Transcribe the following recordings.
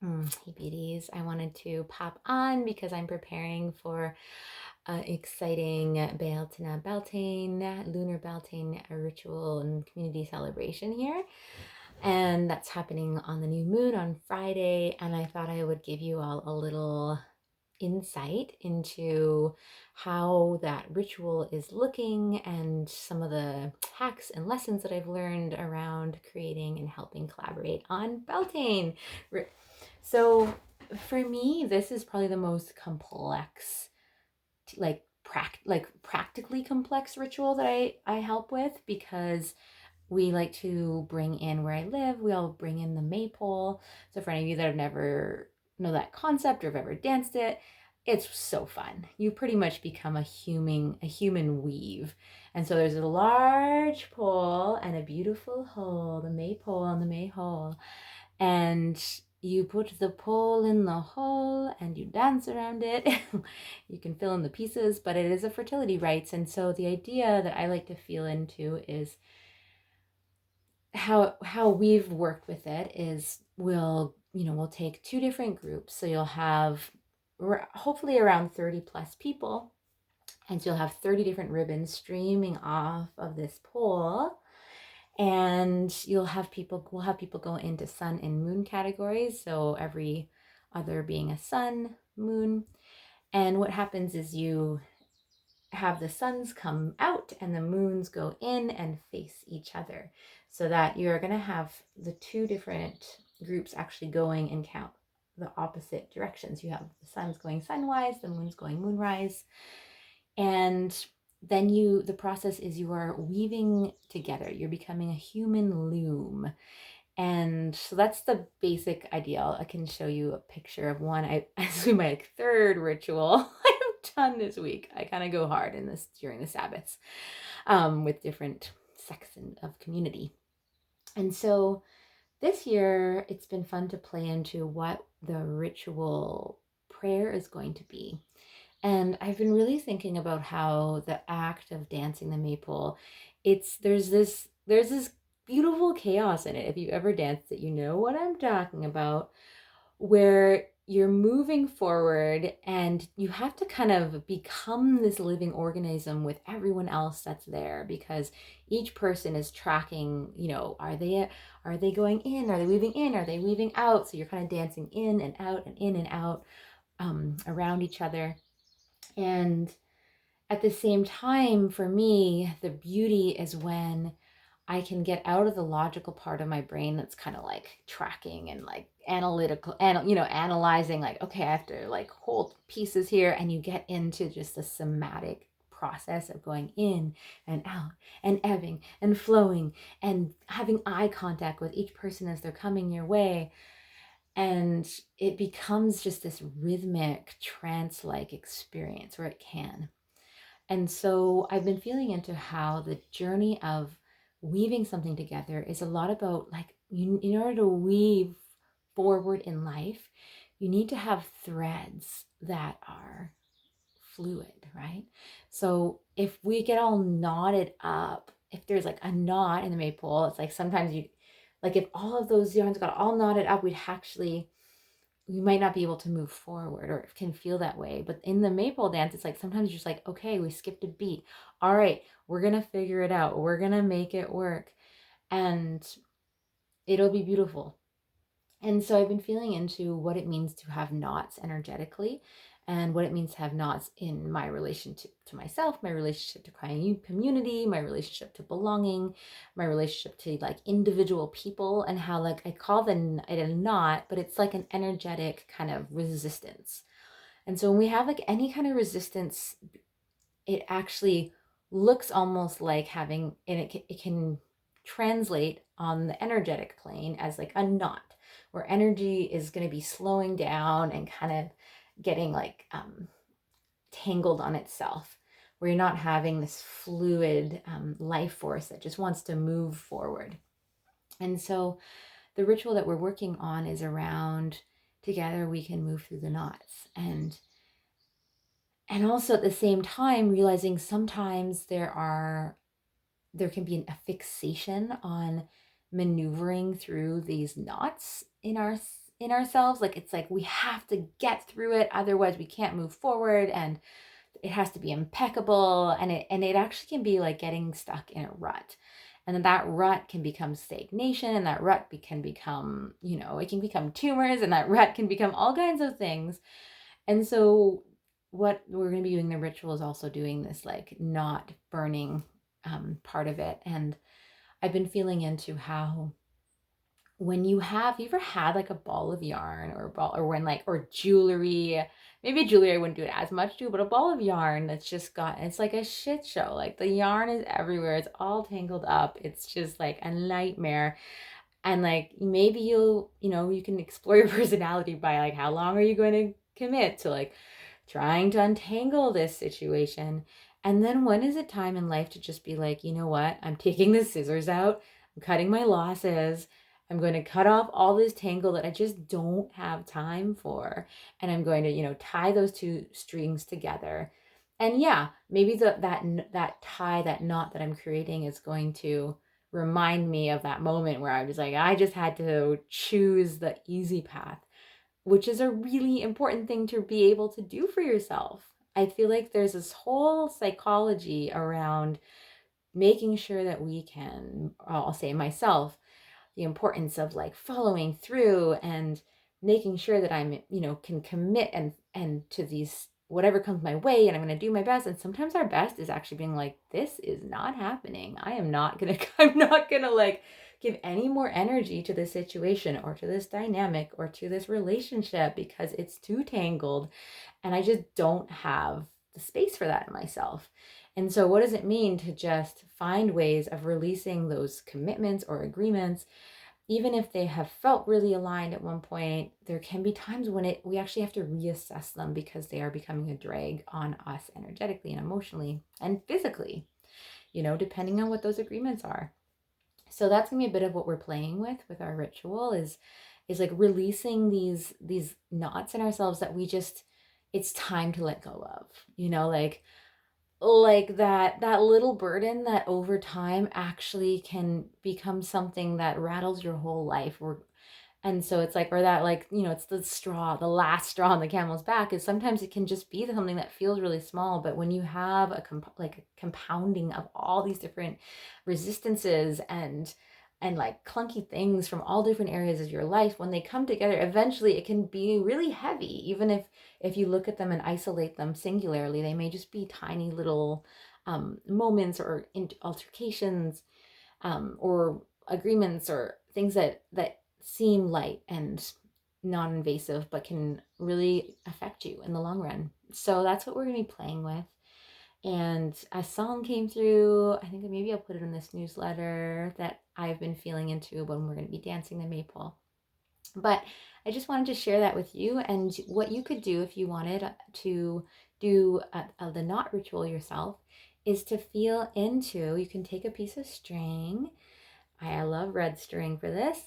Hey beauties, I wanted to pop on because I'm preparing for an exciting Beltane, lunar Beltane ritual and community celebration here. And that's happening on the new moon on Friday. And I thought I would give you all a little insight into how that ritual is looking and some of the hacks and lessons that I've learned around creating and helping collaborate on Beltane. So for me, this is probably the most complex, practically complex ritual that I help with, because we like to bring in, where I live, we all bring in the maypole. So for any of you that have never know that concept or have ever danced it, it's so fun. You pretty much become a human weave. And so there's a large pole and a beautiful hole, the maypole and the mayhole. And you put the pole in the hole and you dance around it. You can fill in the pieces, but it is a fertility rites. And so the idea that I like to feel into is how we've worked with it is we'll take two different groups. So you'll have hopefully around 30 plus people, and so you'll have 30 different ribbons streaming off of this pole, and we'll have people go into sun and moon categories, so every other being a sun, moon. And what happens is you have the suns come out and the moons go in and face each other, so that you're going to have the two different groups actually going and count the opposite directions. You have the suns going sunwise, the moons going moonrise. And then the process is you are weaving together. You're becoming a human loom. And so that's the basic ideal. I can show you a picture of one. This is my third ritual I've done this week. I kind of go hard in this during the Sabbaths, with different sections of community. And so this year, it's been fun to play into what the ritual prayer is going to be. And I've been really thinking about how the act of dancing the maypole, there's this beautiful chaos in it. If you ever danced it, you know what I'm talking about, where you're moving forward and you have to kind of become this living organism with everyone else that's there, because each person is tracking, are they going in, are they weaving in, are they weaving out? So you're kind of dancing in and out and in and out, around each other. And at the same time, for me, the beauty is when I can get out of the logical part of my brain that's kind of like tracking and like analytical and analyzing, like, okay, I have to like hold pieces here, and you get into just the somatic process of going in and out and ebbing and flowing and having eye contact with each person as they're coming your way. And it becomes just this rhythmic trance-like experience, where it can. And so I've been feeling into how the journey of weaving something together is a lot about, like, in order to weave forward in life, you need to have threads that are fluid, right? So if we get all knotted up, if there's like a knot in the maypole, it's like sometimes like if all of those yarns got all knotted up, we might not be able to move forward, or it can feel that way. But in the maypole dance, it's like sometimes you're just like, okay, we skipped a beat. All right, we're going to figure it out. We're going to make it work, and it'll be beautiful. And so I've been feeling into what it means to have knots energetically, and what it means to have knots in my relationship to myself, my relationship to community, my relationship to belonging, my relationship to like individual people, and how, like, I call it a knot, but it's like an energetic kind of resistance. And so when we have like any kind of resistance, it actually looks almost like having, and it can translate on the energetic plane as like a knot, where energy is going to be slowing down and kind of getting like tangled on itself, where you're not having this fluid life force that just wants to move forward. And so the ritual that we're working on is around, together we can move through the knots. And also at the same time realizing sometimes there can be a fixation on maneuvering through these knots in ourselves. Like it's like we have to get through it, otherwise we can't move forward, and it has to be impeccable, and it actually can be like getting stuck in a rut. And then that rut can become stagnation, and that rut can become, it can become tumors, and that rut can become all kinds of things. And so what we're going to be doing, the ritual, is also doing this like not burning part of it. And I've been feeling into how when you ever had like a ball of yarn, or a ball, or when like, or jewelry, maybe jewelry I wouldn't do it as much to, but a ball of yarn that's just it's like a shit show. Like the yarn is everywhere. It's all tangled up. It's just like a nightmare. And like maybe you can explore your personality by like how long are you going to commit to like trying to untangle this situation. And then when is it time in life to just be like, you know what? I'm taking the scissors out. I'm cutting my losses. I'm going to cut off all this tangle that I just don't have time for. And I'm going to, tie those two strings together. And yeah, maybe that tie, that knot that I'm creating is going to remind me of that moment where I was like, I just had to choose the easy path, which is a really important thing to be able to do for yourself. I feel like there's this whole psychology around making sure that we can, I'll say myself, the importance of like following through and making sure that I'm, can commit and to these whatever comes my way, and I'm going to do my best. And sometimes our best is actually being like, this is not happening. I'm not going to like give any more energy to this situation or to this dynamic or to this relationship because it's too tangled and I just don't have the space for that in myself. And so what does it mean to just find ways of releasing those commitments or agreements? Even if they have felt really aligned at one point, there can be times when we actually have to reassess them because they are becoming a drag on us energetically and emotionally and physically, depending on what those agreements are. So that's gonna be a bit of what we're playing with our ritual is like releasing these knots in ourselves that it's time to let go of, like that little burden that over time actually can become something that rattles your whole life. And so it's like, or that like, it's the last straw on the camel's back, is sometimes it can just be something that feels really small. But when you have a compounding of all these different resistances and like clunky things from all different areas of your life, when they come together, eventually it can be really heavy. Even if you look at them and isolate them singularly, they may just be tiny little moments or altercations or agreements or things that seem light and non-invasive but can really affect you in the long run. So that's what we're going to be playing with. And a song came through. I think maybe I'll put it in this newsletter that I've been feeling into when we're going to be dancing the maypole. But I just wanted to share that with you, and what you could do if you wanted to do the knot ritual yourself is to feel into, you can take a piece of string. I love red string for this,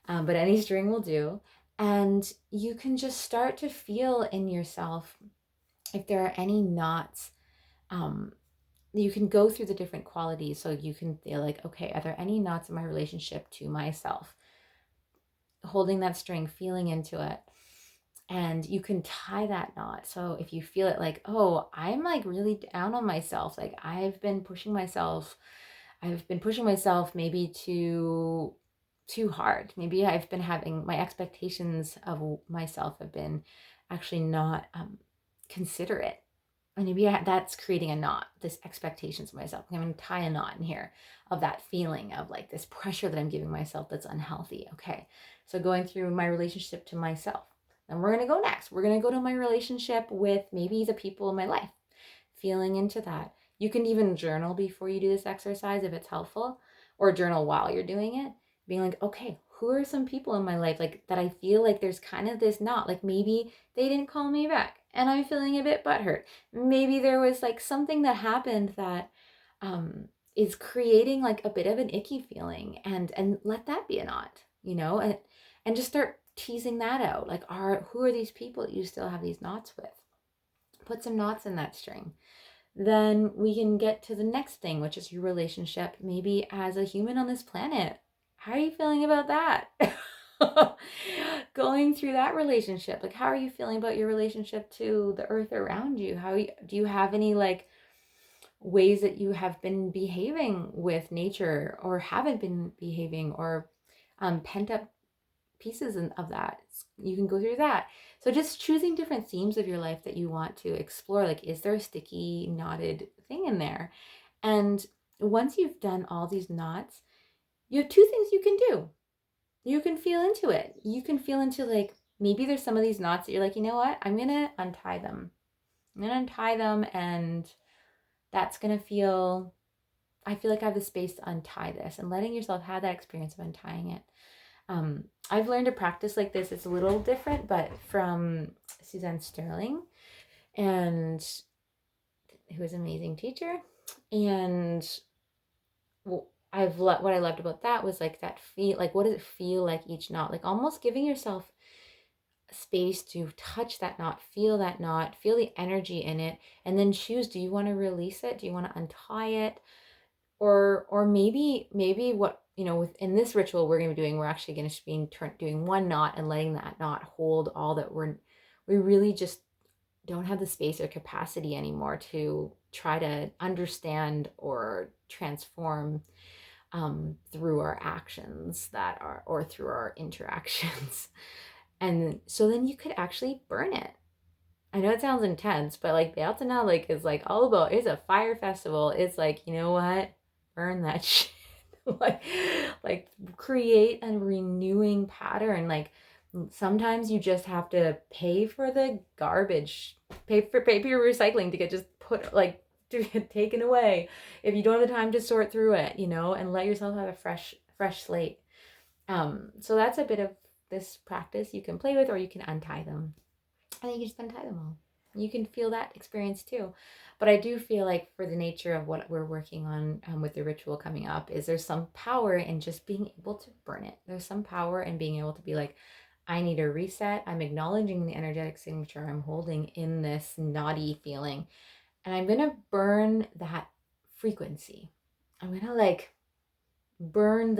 but any string will do. And you can just start to feel in yourself if there are any knots. You can go through the different qualities, so you can feel like, okay, are there any knots in my relationship to myself? Holding that string, feeling into it, and you can tie that knot. So if you feel it like, oh, I'm like really down on myself, like I've been pushing myself maybe too hard. Maybe I've been having my expectations of myself have been actually not considerate. And maybe that's creating a knot, this expectations of myself. I'm going to tie a knot in here of that feeling of like this pressure that I'm giving myself that's unhealthy. Okay, so going through my relationship to myself. Then we're going to go next. We're going to go to my relationship with maybe the people in my life, feeling into that. You can even journal before you do this exercise if it's helpful, or journal while you're doing it, being like, okay, who are some people in my life like that I feel like there's kind of this knot, like maybe they didn't call me back and I'm feeling a bit butthurt. Maybe there was like something that happened that is creating like a bit of an icky feeling, and let that be a knot, and just start teasing that out. Like, who are these people that you still have these knots with? Put some knots in that string. Then we can get to the next thing, which is your relationship, maybe as a human on this planet. How are you feeling about that? going through that relationship. Like, how are you feeling about your relationship to the earth around you? Do you have any like ways that you have been behaving with nature or haven't been behaving, or pent up pieces of that? You can go through that. So just choosing different themes of your life that you want to explore. Like, is there a sticky knotted thing in there? And once you've done all these knots, you have two things you can do. You can feel into it. You can feel into, like, maybe there's some of these knots that you're like, you know what? I'm going to untie them. I'm going to untie them, and that's going to feel, I feel like I have the space to untie this, and letting yourself have that experience of untying it. I've learned a practice like this. It's a little different, but from Suzanne Sterling, and who is an amazing teacher. And what I loved about that was like that feel, like, what does it feel like each knot? Like, almost giving yourself space to touch that knot, feel the energy in it, and then choose, do you want to release it? Do you want to untie it? Or maybe what, within this ritual we're going to be doing, we're actually going to be doing one knot and letting that knot hold all that we really just don't have the space or capacity anymore to try to understand or transform through our actions or through our interactions. And so then you could actually burn it. I know it sounds intense, but like Beltane, like, is like all about, it's a fire festival. It's like, you know what? Burn that shit. like create a renewing pattern. Like, sometimes you just have to pay for the garbage, pay for recycling to get just put, like, to get taken away if you don't have the time to sort through it, and let yourself have a fresh slate. So that's a bit of this practice you can play with, or you can untie them. I think you just untie them all. You can feel that experience too. But I do feel like, for the nature of what we're working on with the ritual coming up, is there's some power in just being able to burn it. There's some power in being able to be like, I need a reset. I'm acknowledging the energetic signature I'm holding in this naughty feeling. And I'm going to burn that frequency. I'm going to like burn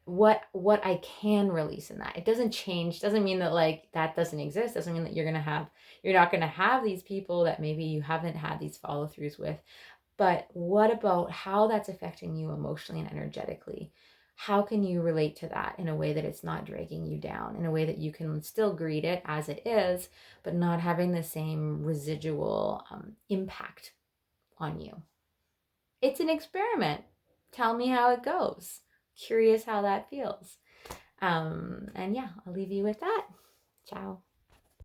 what I can release in that. It doesn't change, doesn't mean that like that doesn't exist, doesn't mean that you're not going to have these people that maybe you haven't had these follow-throughs with. But what about how that's affecting you emotionally and energetically? How can you relate to that in a way that it's not dragging you down, in a way that you can still greet it as it is, but not having the same residual impact on you? It's an experiment. Tell me how it goes. Curious how that feels. And yeah, I'll leave you with that. Ciao.